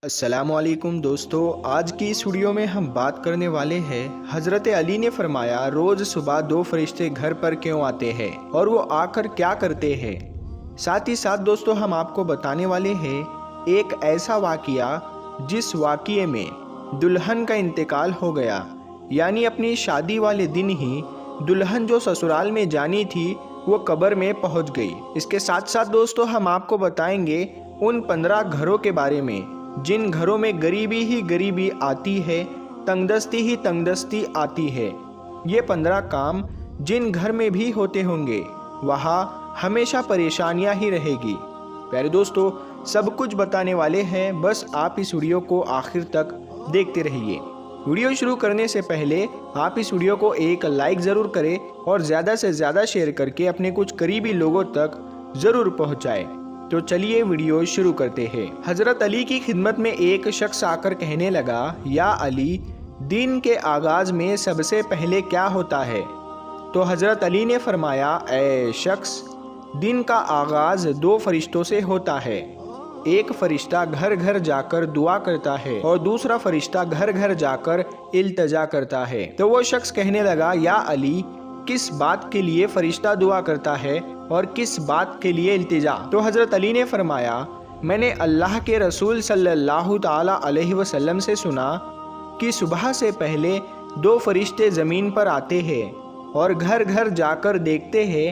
السلام علیکم دوستو، آج کی اس ویڈیو میں ہم بات کرنے والے ہیں حضرت علی نے فرمایا روز صبح 2 فرشتے گھر پر کیوں آتے ہیں اور وہ آ کر کیا کرتے ہیں۔ ساتھ ہی ساتھ دوستو ہم آپ کو بتانے والے ہیں ایک ایسا واقعہ جس واقعے میں دلہن کا انتقال ہو گیا، یعنی اپنی شادی والے دن ہی دلہن جو سسرال میں جانی تھی وہ قبر میں پہنچ گئی۔ اس کے ساتھ ساتھ دوستو ہم آپ کو بتائیں گے ان 15 گھروں کے بارے میں جن گھروں میں غریبی ہی غریبی آتی ہے، تنگ دستی ہی تنگ دستی آتی ہے۔ یہ 15 کام جن گھر میں بھی ہوتے ہوں گے وہاں ہمیشہ پریشانیاں ہی رہے گی۔ پیارے دوستو سب کچھ بتانے والے ہیں، بس آپ اس ویڈیو کو آخر تک دیکھتے رہیے۔ ویڈیو شروع کرنے سے پہلے آپ اس ویڈیو کو ایک لائک ضرور کریں اور زیادہ سے زیادہ شیئر کر کے اپنے کچھ قریبی لوگوں تک ضرور پہنچائیں۔ تو چلیے ویڈیو شروع کرتے ہیں۔ حضرت علی کی خدمت میں ایک شخص آ کر کہنے لگا، یا علی، دن کے آغاز میں سب سے پہلے کیا ہوتا ہے؟ تو حضرت علی نے فرمایا، اے شخص، دن کا آغاز 2 فرشتوں سے ہوتا ہے۔ ایک فرشتہ گھر گھر جا کر دعا کرتا ہے اور دوسرا فرشتہ گھر گھر جا کر التجا کرتا ہے۔ تو وہ شخص کہنے لگا، یا علی، کس بات کے لیے فرشتہ دعا کرتا ہے اور کس بات کے لیے التجا؟ تو حضرت علی نے فرمایا، میں نے اللہ کے رسول صلی اللہ تعالی علیہ وسلم سے سنا کہ صبح سے پہلے 2 فرشتے زمین پر آتے ہیں اور گھر گھر جا کر دیکھتے ہیں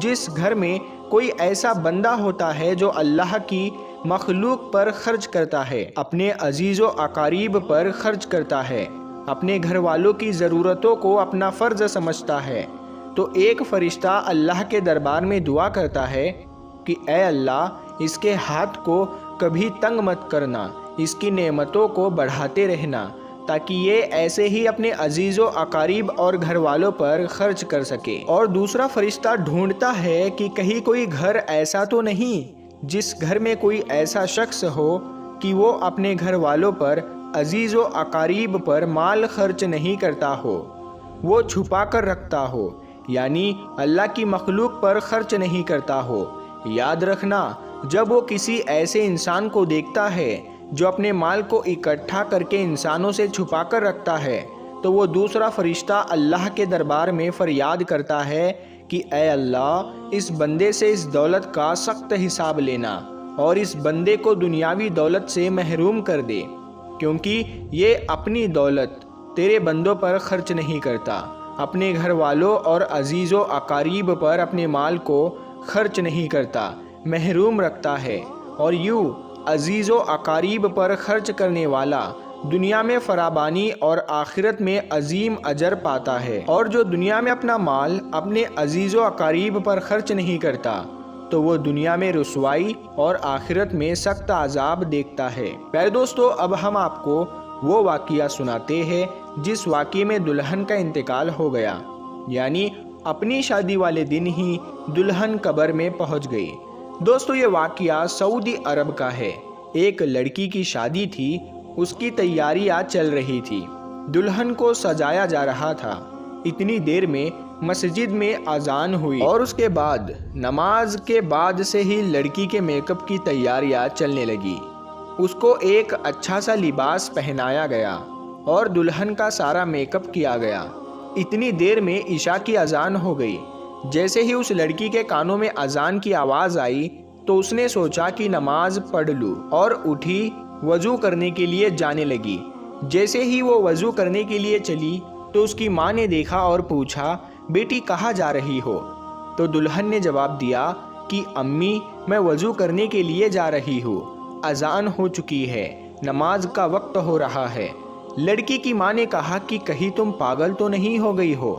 جس گھر میں کوئی ایسا بندہ ہوتا ہے جو اللہ کی مخلوق پر خرچ کرتا ہے، اپنے عزیز و اقارب پر خرچ کرتا ہے، اپنے گھر والوں کی ضرورتوں کو اپنا فرض سمجھتا ہے، تو ایک فرشتہ اللہ کے دربار میں دعا کرتا ہے کہ اے اللہ، اس کے ہاتھ کو کبھی تنگ مت کرنا، اس کی نعمتوں کو بڑھاتے رہنا تاکہ یہ ایسے ہی اپنے عزیز و اقارب اور گھر والوں پر خرچ کر سکے۔ اور دوسرا فرشتہ ڈھونڈتا ہے کہ کہیں کوئی گھر ایسا تو نہیں جس گھر میں کوئی ایسا شخص ہو کہ وہ اپنے گھر والوں پر، عزیز و اقارب پر مال خرچ نہیں کرتا ہو، وہ چھپا کر رکھتا ہو، یعنی اللہ کی مخلوق پر خرچ نہیں کرتا ہو۔ یاد رکھنا، جب وہ کسی ایسے انسان کو دیکھتا ہے جو اپنے مال کو اکٹھا کر کے انسانوں سے چھپا کر رکھتا ہے تو وہ دوسرا فرشتہ اللہ کے دربار میں فریاد کرتا ہے کہ اے اللہ، اس بندے سے اس دولت کا سخت حساب لینا اور اس بندے کو دنیاوی دولت سے محروم کر دے، کیونکہ یہ اپنی دولت تیرے بندوں پر خرچ نہیں کرتا، اپنے گھر والوں اور عزیز و اقارب پر اپنے مال کو خرچ نہیں کرتا، محروم رکھتا ہے۔ اور یوں عزیز و اقارب پر خرچ کرنے والا دنیا میں فراوانی اور آخرت میں عظیم اجر پاتا ہے، اور جو دنیا میں اپنا مال اپنے عزیز و اقارب پر خرچ نہیں کرتا تو وہ دنیا میں رسوائی اور آخرت میں سخت عذاب دیکھتا ہے۔ پیارے دوستو اب ہم آپ کو وہ واقعہ سناتے ہیں جس واقعے میں دلہن کا انتقال ہو گیا، یعنی اپنی شادی والے دن ہی دلہن قبر میں پہنچ گئی۔ دوستو یہ واقعہ سعودی عرب کا ہے۔ ایک لڑکی کی شادی تھی، اس کی تیاریاں چل رہی تھی، دلہن کو سجایا جا رہا تھا۔ اتنی دیر میں مسجد میں اذان ہوئی اور اس کے بعد نماز کے بعد سے ہی لڑکی کے میک اپ کی تیاریاں چلنے لگی۔ اس کو ایک اچھا سا لباس پہنایا گیا اور دلہن کا سارا میک اپ کیا گیا۔ اتنی دیر میں عشاء کی اذان ہو گئی۔ جیسے ہی اس لڑکی کے کانوں میں اذان کی آواز آئی تو اس نے سوچا کہ نماز پڑھ لوں، اور اٹھی وضو کرنے کے لیے جانے لگی۔ جیسے ہی وہ وضو کرنے کے لیے چلی تو اس کی ماں نے دیکھا اور پوچھا، بیٹی کہاں جا رہی ہو؟ تو دلہن نے جواب دیا کہ امی، میں وضو کرنے کے لیے جا رہی ہوں، اذان ہو چکی ہے، نماز کا وقت ہو رہا ہے۔ لڑکی کی ماں نے کہا کہ کہیں تم پاگل تو نہیں ہو گئی ہو؟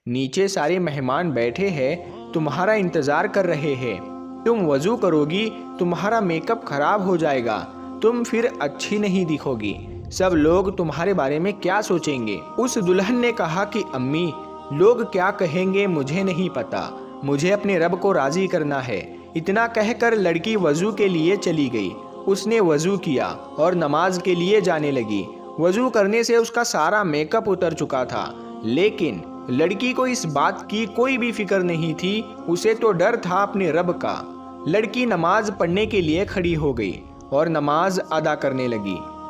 نیچے سارے مہمان بیٹھے ہیں، تمہارا انتظار کر رہے ہیں، تم وضو کرو گی تمہارا میک اپ خراب ہو جائے گا، تم پھر اچھی نہیں دکھو گی، سب لوگ تمہارے بارے میں کیا سوچیں گے؟ اس دلہن نے کہا کہ امی، لوگ کیا کہیں گے مجھے نہیں پتا، مجھے اپنے رب کو راضی کرنا ہے۔ اتنا کہہ کر لڑکی وضو کے لیے چلی گئی۔ اس نے وضو کیا اور نماز کے لیے جانے لگی۔ وضو کرنے سے اس کا سارا میک اپ اتر چکا تھا، لیکن لڑکی کو اس بات کی کوئی بھی فکر نہیں تھی، اسے تو ڈر تھا اپنے رب کا۔ لڑکی نماز پڑھنے کے لیے کھڑی ہو گئی اور نماز ادا کرنے لگی۔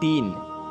3,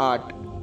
8,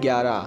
11,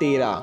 13,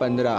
15,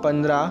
15